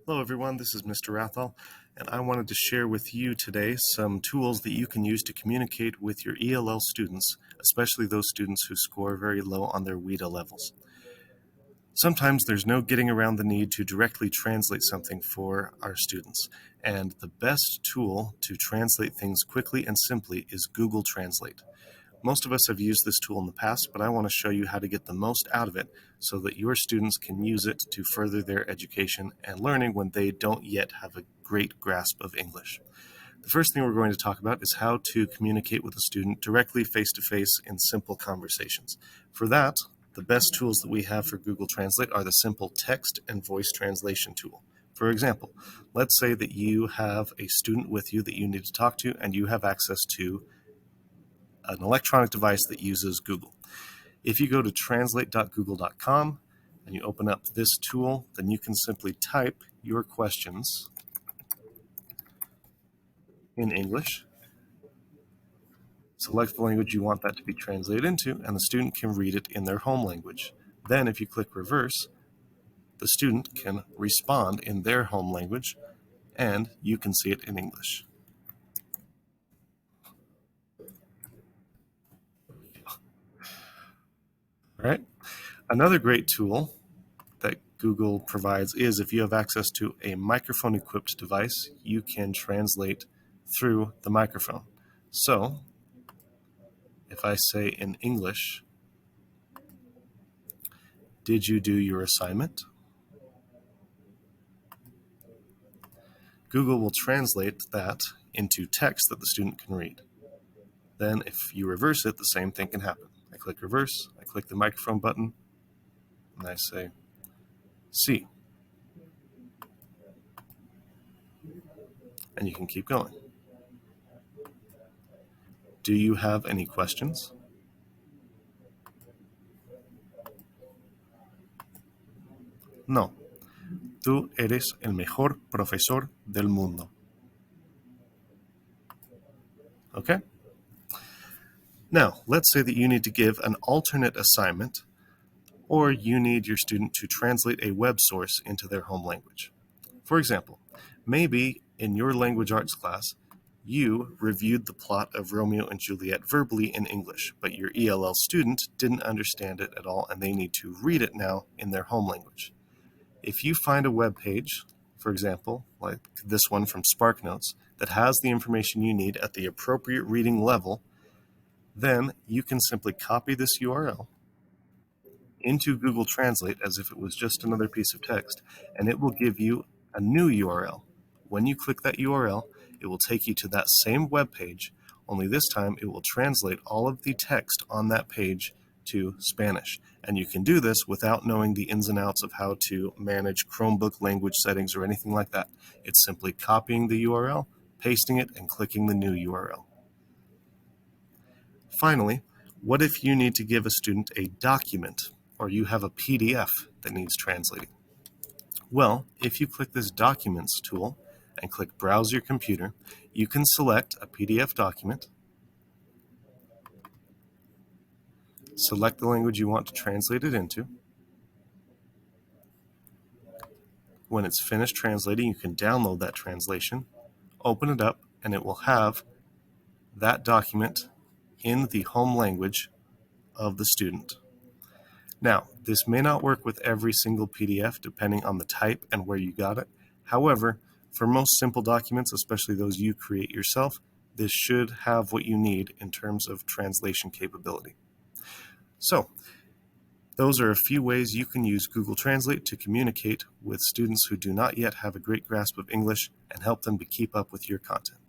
Hello everyone, this is Mr. Rathall, and I wanted to share with you today some tools that you can use to communicate with your ELL students, especially those students who score very low on their WIDA levels. Sometimes there's no getting around the need to directly translate something for our students, and the best tool to translate things quickly and simply is Google Translate. Most of us have used this tool in the past, but I want to show you how to get the most out of it so that your students can use it to further their education and learning when they don't yet have a great grasp of English. The first thing we're going to talk about is how to communicate with a student directly face-to-face in simple conversations. For that, the best tools that we have for Google Translate are the simple text and voice translation tool. For example, let's say that you have a student with you that you need to talk to and you have access to an electronic device that uses Google. If you go to translate.google.com and you open up this tool, then you can simply type your questions in English, select the language you want that to be translated into, and the student can read it in their home language. Then if you click reverse, the student can respond in their home language and you can see it in English. All right. Another great tool that Google provides is if you have access to a microphone equipped device, you can translate through the microphone. So if I say in English, "Did you do your assignment?" Google will translate that into text that the student can read. Then if you reverse it, the same thing can happen. I click reverse, I click the microphone button, and I say, "See." And you can keep going. Do you have any questions? No. Tú eres el mejor profesor del mundo. Okay? Now, let's say that you need to give an alternate assignment, or you need your student to translate a web source into their home language. For example, maybe in your language arts class, you reviewed the plot of Romeo and Juliet verbally in English, but your ELL student didn't understand it at all and they need to read it now in their home language. If you find a web page, for example, like this one from SparkNotes, that has the information you need at the appropriate reading level, then you can simply copy this URL into Google Translate as if it was just another piece of text, and it will give you a new URL. When you click that URL, it will take you to that same web page, only this time it will translate all of the text on that page to Spanish. And you can do this without knowing the ins and outs of how to manage Chromebook language settings or anything like that. It's simply copying the URL, pasting it, and clicking the new URL. Finally, what if you need to give a student a document or you have a PDF that needs translating? Well, if you click this Documents tool and click Browse Your Computer, you can select a PDF document, select the language you want to translate it into. When it's finished translating, you can download that translation, open it up, and it will have that document in the home language of the student. Now, this may not work with every single PDF depending on the type and where you got it. However, for most simple documents, especially those you create yourself, this should have what you need in terms of translation capability. So, those are a few ways you can use Google Translate to communicate with students who do not yet have a great grasp of English and help them to keep up with your content.